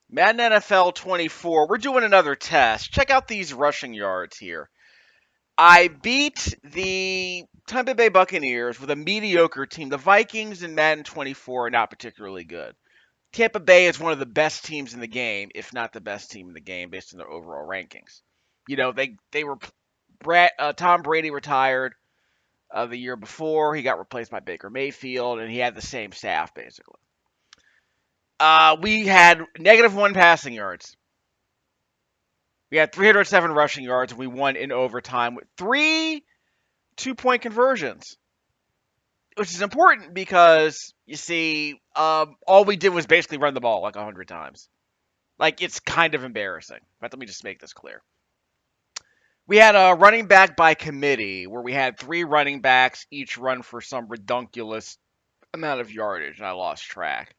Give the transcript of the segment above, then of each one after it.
Madden NFL 24. We're doing another test. Check out these rushing yards here. I beat the Tampa Bay Buccaneers with a mediocre team. The Vikings in Madden 24 are not particularly good. Tampa Bay is one of the best teams in the game, if not the best team in the game, based on their overall rankings. You know, they were Tom Brady retired the year before. He got replaced by Baker Mayfield, and he had the same staff basically. We had -1 passing yards. We had 307 rushing yards, and we won in overtime with 3 2-point conversions, which is important because, you see, all we did was basically run the ball like 100 times. Like, it's kind of embarrassing. But let me just make this clear. We had a running back by committee where we had 3 running backs each run for some redunculous amount of yardage, and I lost track.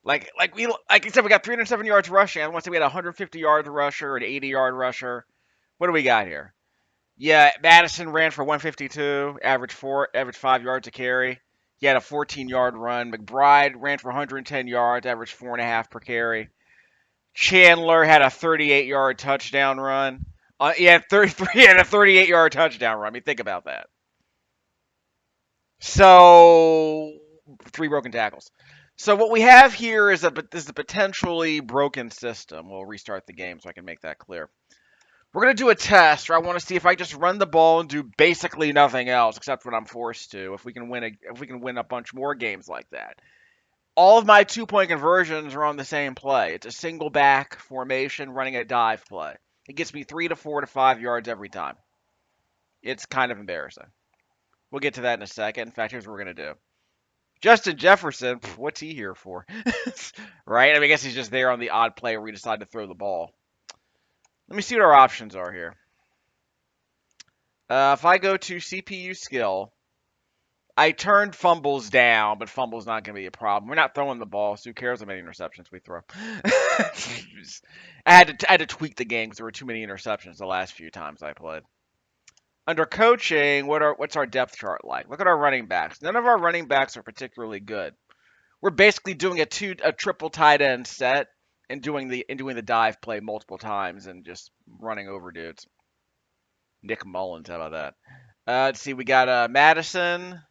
Like I said, we got 307 yards rushing. I want to say we had a 150 yards rusher, an 80-yard rusher. What do we got here? Yeah, Madison ran for 152, average 5 yards a carry. He had a 14-yard run. McBride ran for 110 yards, average 4.5 per carry. Chandler had a 38-yard touchdown run. He had a 38-yard touchdown run. I mean, think about that. So 3 broken tackles. So what we have here is a potentially broken system. We'll restart the game so I can make that clear. We're going to do a test where I want to see if I just run the ball and do basically nothing else except what I'm forced to. If we can win a bunch more games like that. All of my 2-point conversions are on the same play. It's a single back formation running a dive play. It gets me 3 to 4 to 5 yards every time. It's kind of embarrassing. We'll get to that in a second. In fact, here's what we're going to do. Justin Jefferson, what's he here for? Right? I mean, I guess he's just there on the odd play where we decide to throw the ball. Let me see what our options are here. If I go to CPU skill, I turned fumbles down, but fumbles not going to be a problem. We're not throwing the ball, so who cares how many interceptions we throw? I had to tweak the game because there were too many interceptions the last few times I played. Under coaching, what's our depth chart like? Look at our running backs. None of our running backs are particularly good. We're basically doing a triple tight end set and doing the dive play multiple times and just running over dudes. Nick Mullins, how about that? Let's see, we got Madison.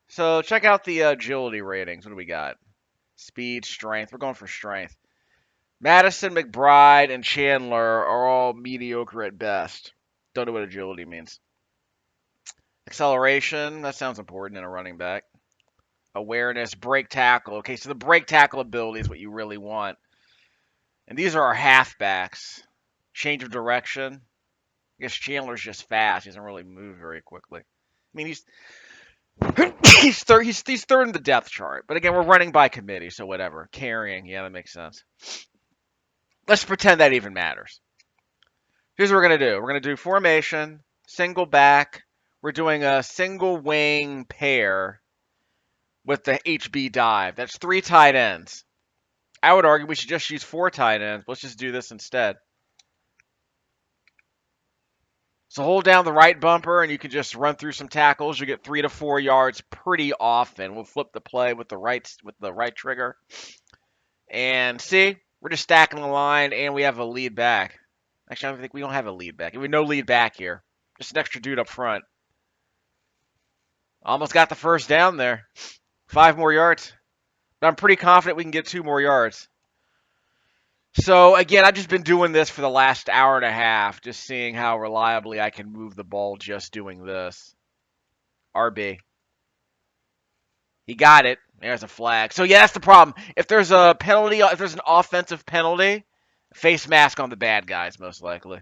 So check out the agility ratings. What do we got? Speed, strength. We're going for strength. Madison, McBride, and Chandler are all mediocre at best. Don't know what agility means. Acceleration. That sounds important in a running back. Awareness, break tackle. Okay, so the break tackle ability is what you really want. And these are our halfbacks. Change of direction. I guess Chandler's just fast. He doesn't really move very quickly. I mean, he's third in the depth chart. But again, we're running by committee, so whatever. Carrying, yeah, that makes sense. Let's pretend that even matters. Here's what we're going to do. We're going to do formation, single back. We're doing a single wing pair with the HB dive. That's 3 tight ends. I would argue we should just use 4 tight ends. Let's just do this instead. So hold down the right bumper and you can just run through some tackles. You get 3 to 4 yards pretty often. We'll flip the play with the right trigger. And see, we're just stacking the line and we have a lead back. Actually, I don't think we don't have a lead back. We have no lead back here. Just an extra dude up front. Almost got the first down there. 5 more yards. But I'm pretty confident we can get 2 more yards. So, again, I've just been doing this for the last hour and a half, just seeing how reliably I can move the ball just doing this. RB. He got it. There's a flag. So, yeah, that's the problem. If there's a penalty, if there's an offensive penalty, face mask on the bad guys, most likely.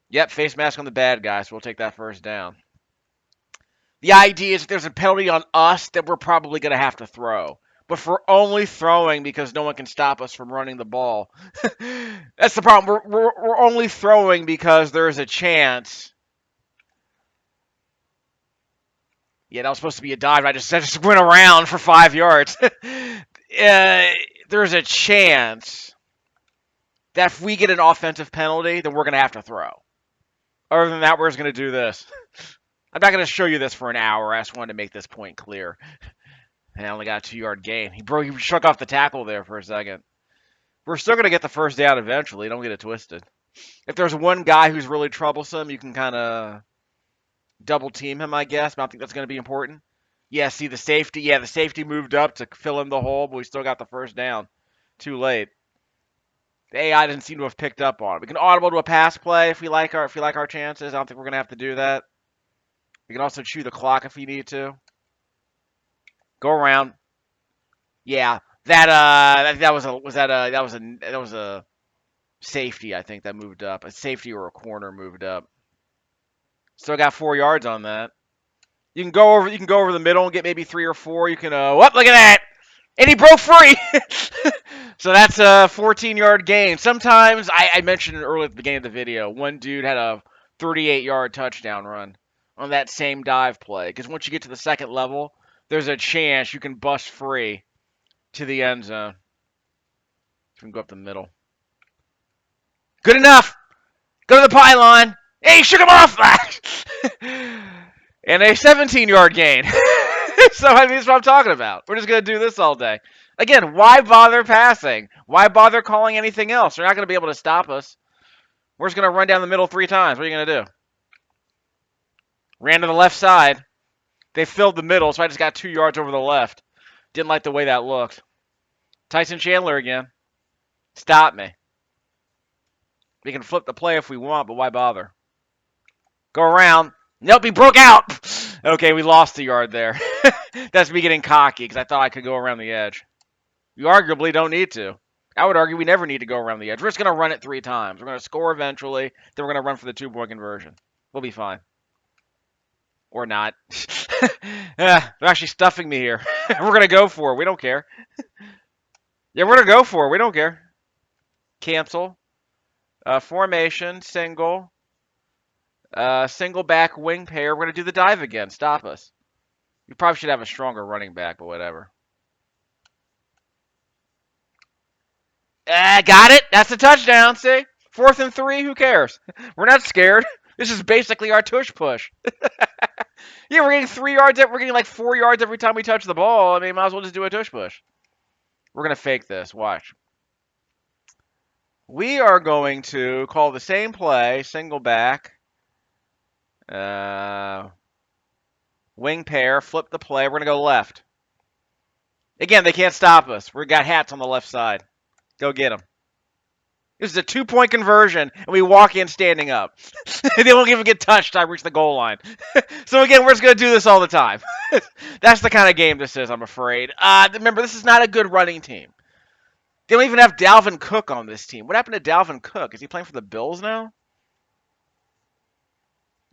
Yep, face mask on the bad guys. So we'll take that first down. The idea is if there's a penalty on us, then we're probably going to have to throw. But if we're only throwing because no one can stop us from running the ball, that's the problem. We're only throwing because there's a chance. Yeah, that was supposed to be a dive. I just went around for 5 yards. There's a chance that if we get an offensive penalty, then we're going to have to throw. Other than that, we're just going to do this. I'm not going to show you this for an hour. I just wanted to make this point clear. And I only got a 2-yard gain. He shook off the tackle there for a second. We're still going to get the first down eventually. Don't get it twisted. If there's one guy who's really troublesome, you can kind of double team him, I guess. But I don't think that's going to be important. Yeah, see the safety. Yeah, the safety moved up to fill in the hole, but we still got the first down. Too late. The AI doesn't seem to have picked up on it. We can audible to a pass play if we like our chances. I don't think we're going to have to do that. We can also chew the clock if we need to. Go around. Yeah, that was a safety. I think that moved up. A safety or a corner moved up. Still got 4 yards on that. You can go over the middle and get maybe 3 or 4. You can look at that. And he broke free. So that's a 14-yard gain. Sometimes I mentioned it earlier at the beginning of the video. One dude had a 38-yard touchdown run on that same dive play. Because once you get to the second level, there's a chance you can bust free to the end zone. You can go up the middle. Good enough. Go to the pylon. Hey, shook him off. And a 17-yard gain. So, I mean, that's what I'm talking about. We're just going to do this all day. Again, why bother passing? Why bother calling anything else? They're not going to be able to stop us. We're just going to run down the middle 3 times. What are you going to do? Ran to the left side. They filled the middle, so I just got 2 yards over the left. Didn't like the way that looked. Tyson Chandler again. Stop me. We can flip the play if we want, but why bother? Go around. Nope, he broke out. Okay, we lost a yard there. That's me getting cocky because I thought I could go around the edge. You arguably don't need to. I would argue we never need to go around the edge. We're just going to run it 3 times. We're going to score eventually. Then we're going to run for the 2-point conversion. We'll be fine. Or not. They're actually stuffing me here. We're going to go for it. We don't care. Yeah, we're going to go for it. We don't care. Cancel. Formation. Single. Single back wing pair. We're going to do the dive again. Stop us. You probably should have a stronger running back, but whatever. Got it. That's a touchdown. See? 4th and 3. Who cares? We're not scared. This is basically our tush push. Yeah, we're getting 3 yards. We're getting like 4 yards every time we touch the ball. I mean, might as well just do a tush push. We're going to fake this. Watch. We are going to call the same play. Single back. Wing pair. Flip the play. We're going to go left. Again, they can't stop us. We've got hats on the left side. Go get them. This is a 2-point conversion, and we walk in standing up. They won't even get touched till I reach the goal line. So again, we're just going to do this all the time. That's the kind of game this is, I'm afraid. Remember, this is not a good running team. They don't even have Dalvin Cook on this team. What happened to Dalvin Cook? Is he playing for the Bills now?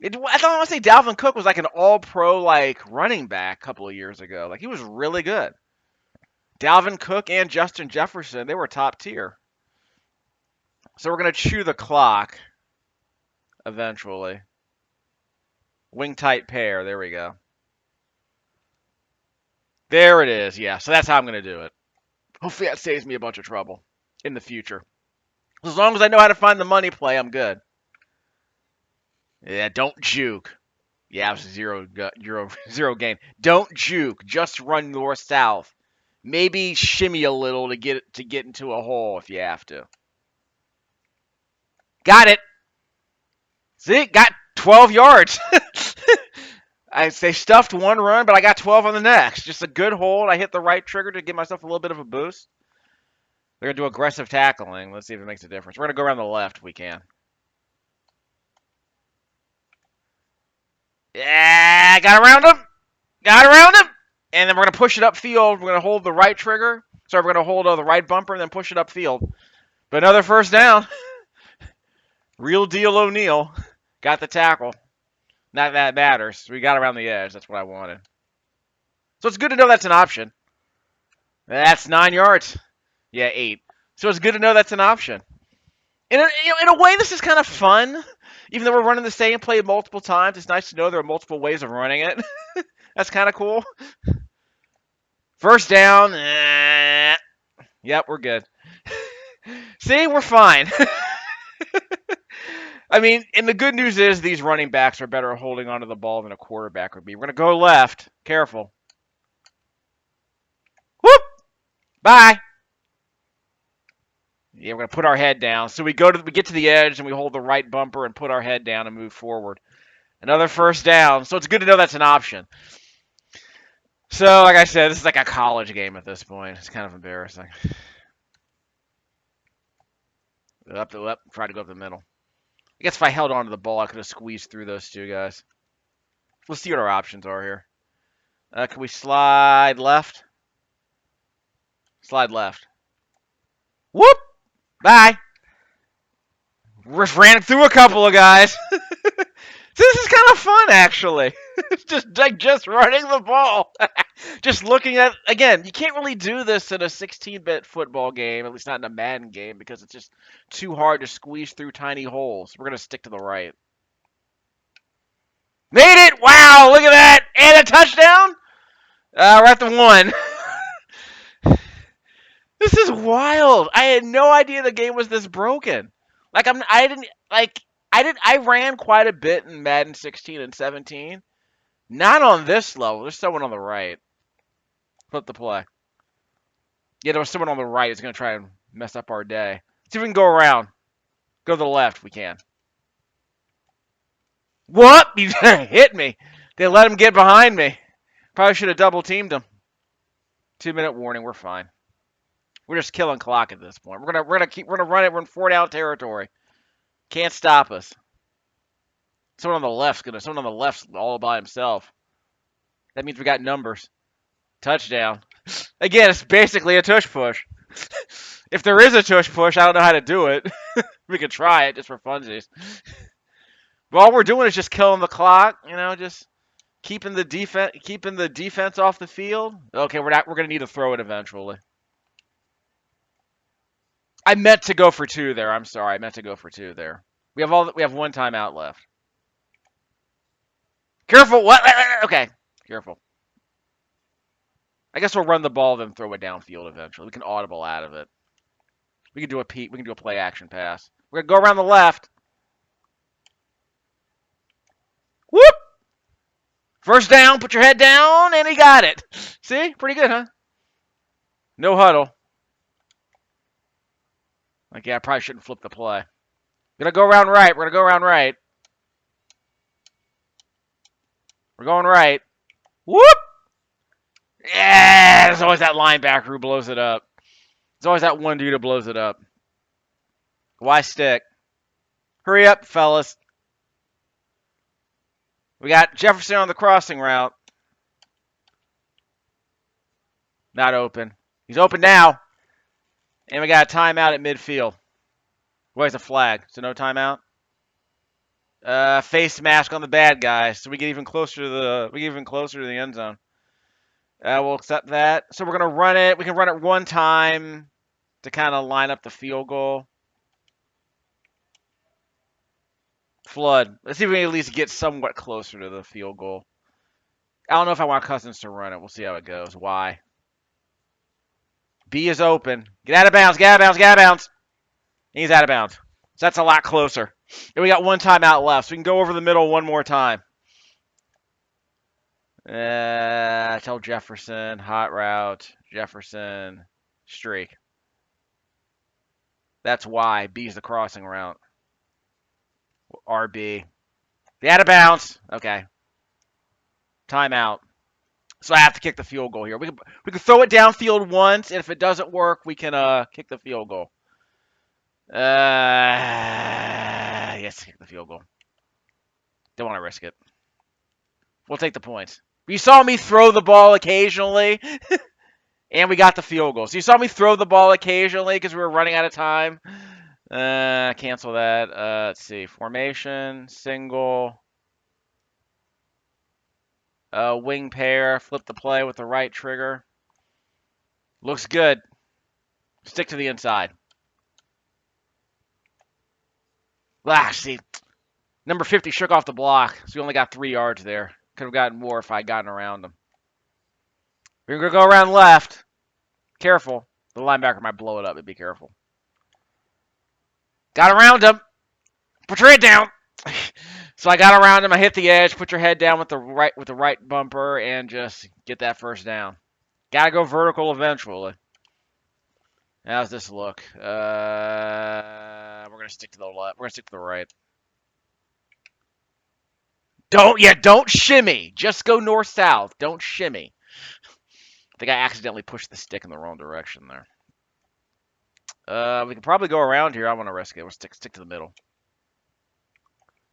I don't want to say Dalvin Cook was like an all-pro like running back a couple of years ago. Like, he was really good. Dalvin Cook and Justin Jefferson, they were top tier. So we're going to chew the clock eventually. Wing tight pair. There we go. There it is. Yeah, so that's how I'm going to do it. Hopefully that saves me a bunch of trouble in the future. As long as I know how to find the money play, I'm good. Yeah, don't juke. Yeah, it was zero gain. Don't juke. Just run north-south. Maybe shimmy a little to get into a hole if you have to. Got it. See, got 12 yards. They stuffed one run, but I got 12 on the next. Just a good hold. I hit the right trigger to give myself a little bit of a boost. They're going to do aggressive tackling. Let's see if it makes a difference. We're going to go around the left if we can. Yeah, got around him. Got around him. And then we're going to push it upfield. We're going to hold the right trigger. Sorry, we're going to hold the right bumper and then push it upfield. But another first down. Real deal O'Neal. Got the tackle. Not that matters. We got around the edge. That's what I wanted. So it's good to know that's an option. That's 9 yards. Yeah, 8. So it's good to know that's an option. In a way, this is kind of fun. Even though we're running the same play multiple times, it's nice to know there are multiple ways of running it. That's kind of cool. First down. Yep, we're good. See, we're fine. I mean, and the good news is these running backs are better at holding onto the ball than a quarterback would be. We're going to go left. Careful. Whoop! Bye. Yeah, we're going to put our head down. So we get to the edge and we hold the right bumper and put our head down and move forward. Another first down. So it's good to know that's an option. So, like I said, this is like a college game at this point. It's kind of embarrassing. Try to go up the middle. I guess if I held on to the ball, I could have squeezed through those two guys. Let's see what our options are here. Can we slide left? Slide left. Whoop! Bye. Just ran through a couple of guys. This is kind of fun, actually. just running the ball. Just looking at, again, you can't really do this in a 16-bit football game, at least not in a Madden game, because it's just too hard to squeeze through tiny holes. We're going to stick to the right. Made it! Wow, look at that! And a touchdown? We're at the 1. This is wild. I had no idea the game was this broken. I ran quite a bit in Madden 16 and 17. Not on this level. There's someone on the right. Flip the play. Yeah, there was someone on the right who's going to try and mess up our day. See if we can go around. Go to the left. We can. What? You hit me. They let him get behind me. Probably should have double teamed him. 2-minute warning. We're fine. We're just killing clock at this point. We're gonna run it. We're in 4-down territory. Can't stop us. Someone on the left's all by himself. That means we got numbers. Touchdown. Again, it's basically a tush push. If there is a tush push, I don't know how to do it. We could try it just for funsies. But all we're doing is just killing the clock, just keeping the defense off the field. Okay, we're gonna need to throw it eventually. I meant to go for 2 there. I'm sorry. I meant to go for 2 there. We have 1 timeout left. Careful. What? Okay. Careful. I guess we'll run the ball, then throw it downfield eventually. We can audible out of it. We can do a play action pass. We're going to go around the left. Whoop! First down, put your head down, and he got it. See? Pretty good, huh? No huddle. Yeah, I probably shouldn't flip the play. We're going to go around right. We're going right. Whoop! Yeah, there's always that linebacker who blows it up. There's always that one dude who blows it up. Why stick? Hurry up, fellas. We got Jefferson on the crossing route. Not open. He's open now. And we got a timeout at midfield. Where's the flag? So no timeout? Face mask on the bad guy, so we get even closer to the end zone. We'll accept that. So we're gonna run it. We can run it 1 time to kind of line up the field goal. Flood. Let's see if we can at least get somewhat closer to the field goal. I don't know if I want Cousins to run it. We'll see how it goes. Why? B is open. Get out of bounds. He's out of bounds. So that's a lot closer. And we got 1 timeout left. So we can go over the middle 1 more time. Tell Jefferson. Hot route. Jefferson. Streak. That's why. B is the crossing route. RB. The out of bounds. Okay. Timeout. So I have to kick the field goal here. We can throw it downfield once, and if it doesn't work, we can kick the field goal. Yes, kick the field goal. Don't want to risk it. We'll take the points. You saw me throw the ball occasionally, and we got the field goal. So you saw me throw the ball occasionally because we were running out of time. Cancel that. Let's see. Formation, single. Wing pair, flip the play with the right trigger. Looks good. Stick to the inside. See. Number 50 shook off the block, so we only got 3 yards there. Could have gotten more if I had gotten around him. We're going to go around left. Careful. The linebacker might blow it up, but be careful. Got around him. Put your head down. So I got around him. I hit the edge. Put your head down with the right bumper and just get that first down. Got to go vertical eventually. How's this look? We're gonna stick to the left. We're gonna stick to the right. Don't shimmy. Just go north-south. Don't shimmy. I think I accidentally pushed the stick in the wrong direction there. We can probably go around here. I want to risk it. We'll stick to the middle.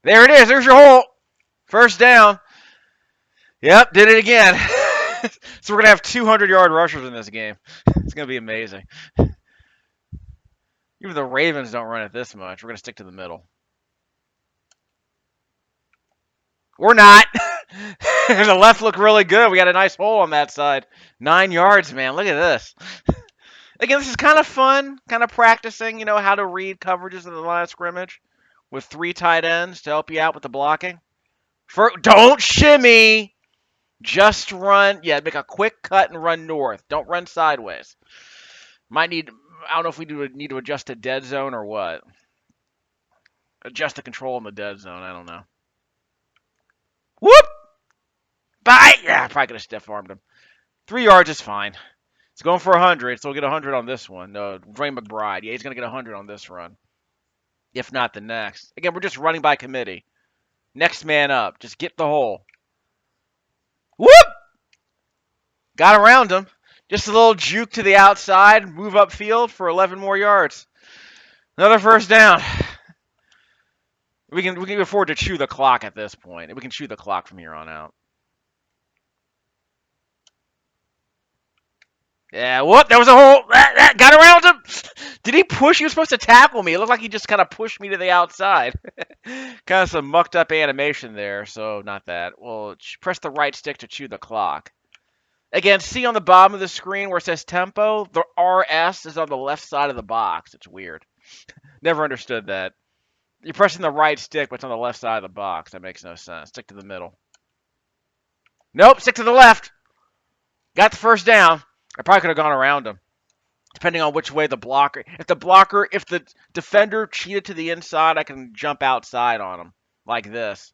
There it is. There's your hole. First down. Yep, did it again. So we're gonna have 200-yard rushers in this game. It's gonna be amazing. Even the Ravens don't run it this much. We're gonna stick to the middle. We're not. The left looked really good. We got a nice hole on that side. 9 yards, man. Look at this. Again, this is kind of fun, kind of practicing, how to read coverages in the line of scrimmage with 3 tight ends to help you out with the blocking. Don't shimmy. Just run. Yeah, make a quick cut and run north. Don't run sideways. I don't know if we need to adjust the dead zone or what. Adjust the control in the dead zone. I don't know. Whoop! Bye! Yeah, I probably could have stiff armed him. 3 yards is fine. It's going for 100, so we'll get 100 on this one. No, Dre McBride. Yeah, he's going to get 100 on this run. If not the next. Again, we're just running by committee. Next man up. Just get the hole. Whoop! Got around him. Just a little juke to the outside. Move upfield for 11 more yards. Another first down. We can afford to chew the clock at this point. We can chew the clock from here on out. Yeah, whoop, there was a hole. Got around him. Did he push? He was supposed to tackle me. It looked like he just kind of pushed me to the outside. Kind of some mucked up animation there, so not that. Well, press the right stick to chew the clock. Again, see on the bottom of the screen where it says tempo, the RS is on the left side of the box. It's weird. Never understood that. You're pressing the right stick, but it's on the left side of the box. That makes no sense. Stick to the middle. Nope, stick to the left. Got the first down. I probably could have gone around him, depending on which way the blocker. If the defender cheated to the inside, I can jump outside on him like this.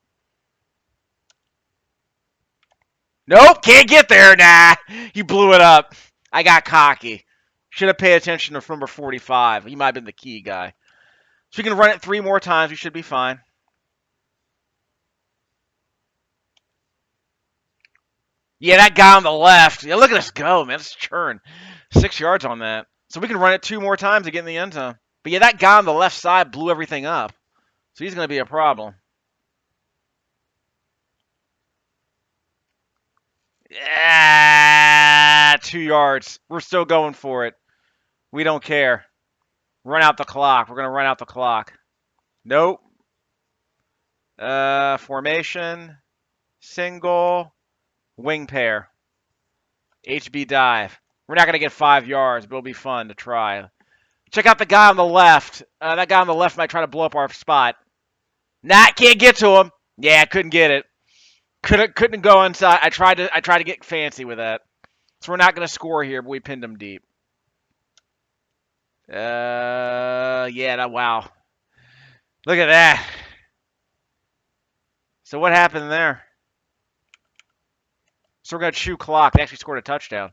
Nope, can't get there. Nah, he blew it up. I got cocky. Should have paid attention to number 45. He might have been the key guy. So we can run it 3 more times. We should be fine. Yeah, that guy on the left. Yeah, look at us go, man. Let's churn. 6 yards on that. So we can run it 2 more times to get in the end zone. But yeah, that guy on the left side blew everything up. So he's going to be a problem. Yeah, 2 yards. We're still going for it. We don't care. Run out the clock. We're going to run out the clock. Nope. Formation. Single. Wing pair. HB dive. We're not going to get 5 yards, but it'll be fun to try. Check out the guy on the left. That guy on the left might try to blow up our spot. Nah, can't get to him. Yeah, couldn't get it. Couldn't go inside. I tried to get fancy with that. So we're not going to score here, but we pinned him deep. Yeah, wow. Look at that. So what happened there? So we're going to chew clock. They actually scored a touchdown.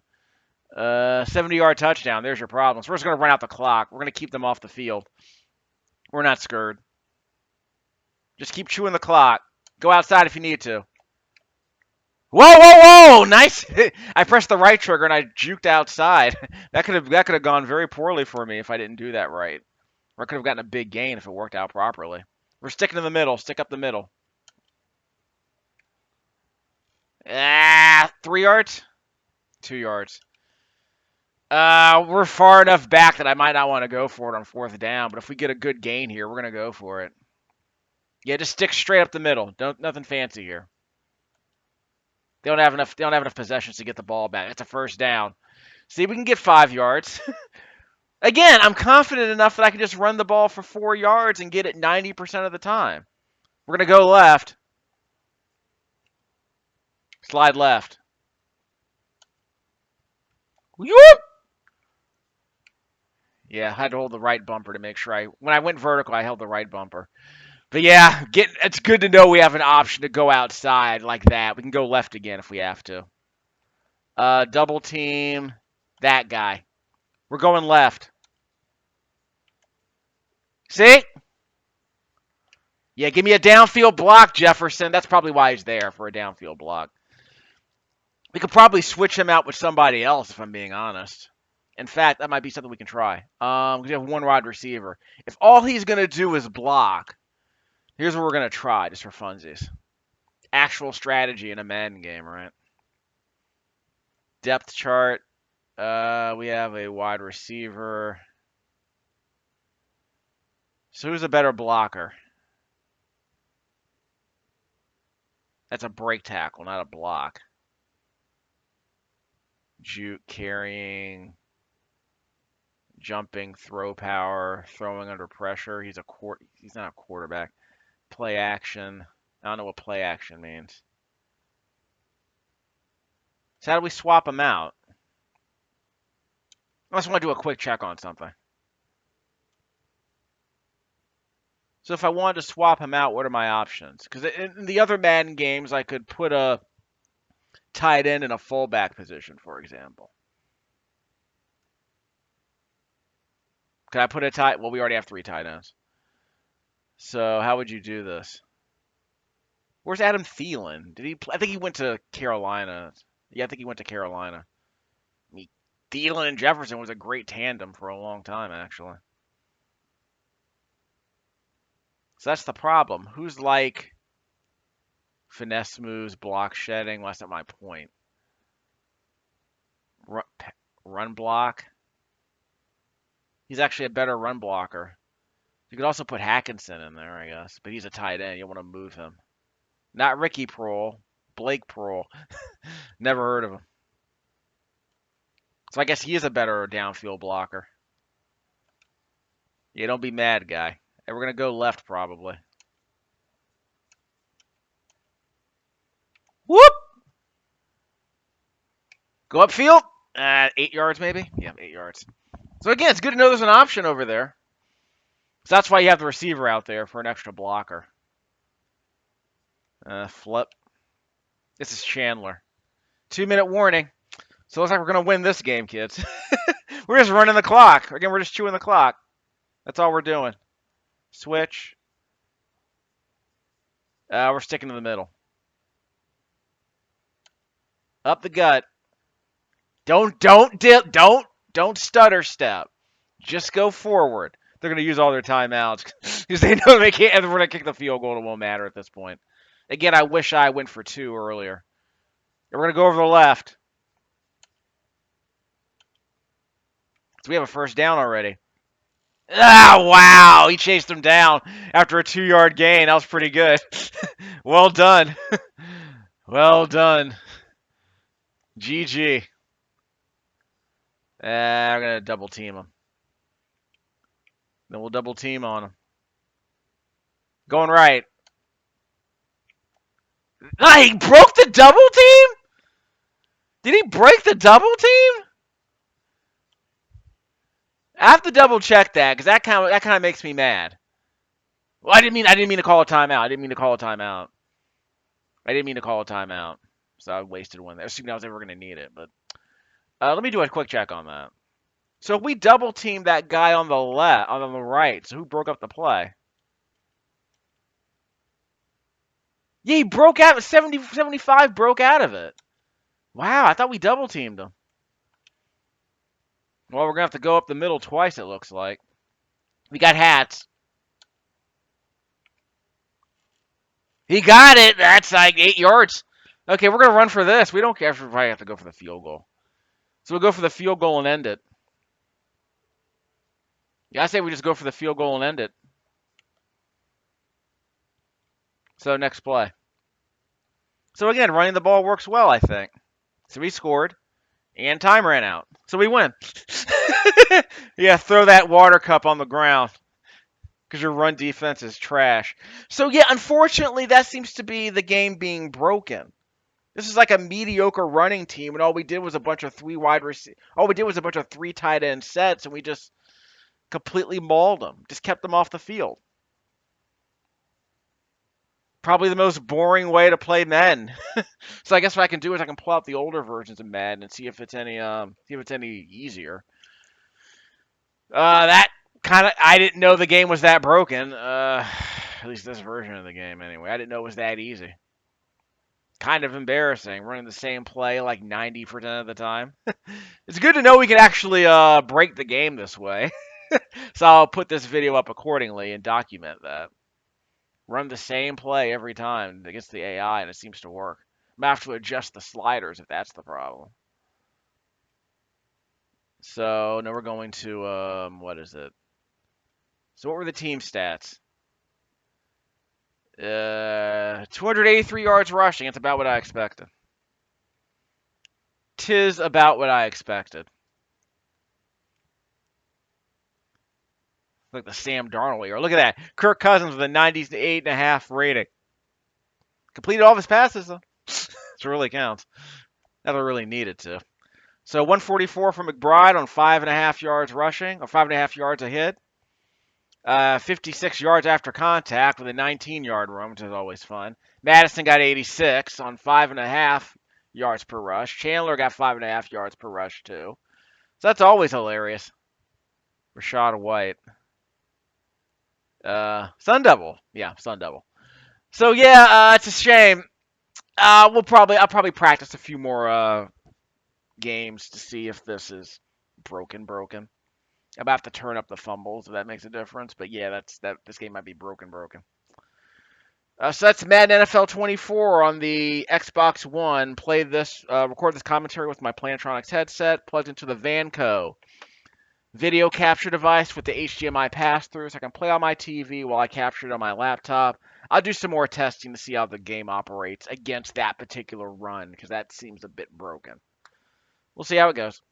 70-yard touchdown. There's your problem. So we're just going to run out the clock. We're going to keep them off the field. We're not scared. Just keep chewing the clock. Go outside if you need to. Whoa, whoa, whoa! Nice. I pressed the right trigger and I juked outside. That could have gone very poorly for me if I didn't do that right. Or I could have gotten a big gain if it worked out properly. We're sticking in the middle. Stick up the middle. 3 yards? 2 yards. We're far enough back that I might not want to go for it on 4th down, but if we get a good gain here, we're going to go for it. Yeah, just stick straight up the middle. Nothing fancy here. They don't have enough possessions to get the ball back. It's a first down. See, we can get 5 yards. Again, I'm confident enough that I can just run the ball for 4 yards and get it 90% of the time. We're going to go left. Slide left. Whoop! Yeah, I had to hold the right bumper to make sure when I went vertical, I held the right bumper. But yeah, it's good to know we have an option to go outside like that. We can go left again if we have to. Double team that guy. We're going left. See? Yeah, give me a downfield block, Jefferson. That's probably why he's there, for a downfield block. We could probably switch him out with somebody else, if I'm being honest. In fact, that might be something we can try. Because we have one wide receiver. If all he's going to do is block, here's what we're going to try, just for funsies. Actual strategy in a Madden game, right? Depth chart. We have a wide receiver. So who's a better blocker? That's a break tackle, not a block. Juke, carrying, jumping, throw power, throwing under pressure. He's not a quarterback. Play action. I don't know what play action means. So how do we swap them out? I just want to do a quick check on something. So if I wanted to swap him out, what are my options? Because in the other Madden games, I could put a tight end in a fullback position, for example. Could I put a tight? Well, we already have 3 tight ends. So how would you do this? Where's Adam Thielen? Did he? I think he went to Carolina. Yeah, I think he went to Carolina. I mean, Thielen and Jefferson was a great tandem for a long time, actually. So that's the problem. Who's like finesse moves, block shedding? Well, that's not my point. Run block. He's actually a better run blocker. You could also put Hackinson in there, I guess. But he's a tight end. You want to move him. Not Ricky Prohl. Blake Prohl. Never heard of him. So I guess he is a better downfield blocker. Yeah, don't be mad, guy. And we're going to go left, probably. Whoop! Go upfield. 8 yards, maybe? Yeah, 8 yards. So again, it's good to know there's an option over there. So that's why you have the receiver out there, for an extra blocker. Flip. This is Chandler. 2-minute warning. So it looks like we're going to win this game, kids. We're just running the clock. Again, we're just chewing the clock. That's all we're doing. Switch. We're sticking to the middle. Up the gut. Don't stutter step. Just go forward. They're going to use all their timeouts because they know they can't. And we're going to kick the field goal. It won't matter at this point. Again, I wish I went for 2 earlier. And we're going to go over the left. So we have a first down already. Ah, wow. He chased him down after a 2-yard gain. That was pretty good. Well done. Well done. GG. I'm going to double team him. Then we'll double team on him. Going right. Ah, he broke the double team? Did he break the double team? I have to double check that because that kind of makes me mad. Well, I didn't mean to call a timeout. I didn't mean to call a timeout. So I wasted one there. Assuming I was ever going to need it, but let me do a quick check on that. So if we double team that guy on the left, on the right, so who broke up the play? Yeah, he broke out. 75 broke out of it. Wow, I thought we double teamed him. Well, we're going to have to go up the middle twice, it looks like. We got hats. He got it. That's like 8 yards. Okay, we're going to run for this. We don't care if we probably have to go for the field goal. So we'll go for the field goal and end it. Yeah, I say we just go for the field goal and end it. So next play. So again, running the ball works well, I think. So we scored, and time ran out. So we win. Yeah, throw that water cup on the ground because your run defense is trash. So yeah, unfortunately, that seems to be the game being broken. This is like a mediocre running team, and all we did was a bunch of 3 tight end sets, and we just completely mauled them. Just kept them off the field. Probably the most boring way to play Madden. So I guess what I can do is I can pull out the older versions of Madden and see if it's any easier. That I didn't know the game was that broken. At least this version of the game, anyway. I didn't know it was that easy. Kind of embarrassing, running the same play like 90% of the time. It's good to know we can actually break the game this way. So I'll put this video up accordingly and document that. Run the same play every time against the AI, and it seems to work. I'm gonna have to adjust the sliders if that's the problem. So now we're going to what is it? So what were the team stats? 283 yards rushing. It's about what I expected. Tis about what I expected. Like the Sam Darnold year. Look at that. Kirk Cousins with a 98.5 rating. Completed all of his passes, though. It really counts. Never really needed to. So 144 for McBride on 5.5 yards rushing, or 5.5 yards a hit. 56 yards after contact with a 19-yard run, which is always fun. Madison got 86 on 5.5 yards per rush. Chandler got 5.5 yards per rush, too. So that's always hilarious. Rashad White. Sun Devil. Yeah, Sun Devil. So yeah, it's a shame. I'll probably practice a few more games to see if this is broken. I'm about to turn up the fumbles if that makes a difference. But yeah, this game might be broken. So that's Madden NFL 24 on the Xbox One. Record this commentary with my Plantronics headset plugged into the Vanco video capture device with the HDMI pass-through, so I can play on my TV while I capture it on my laptop. I'll do some more testing to see how the game operates against that particular run, because that seems a bit broken. We'll see how it goes.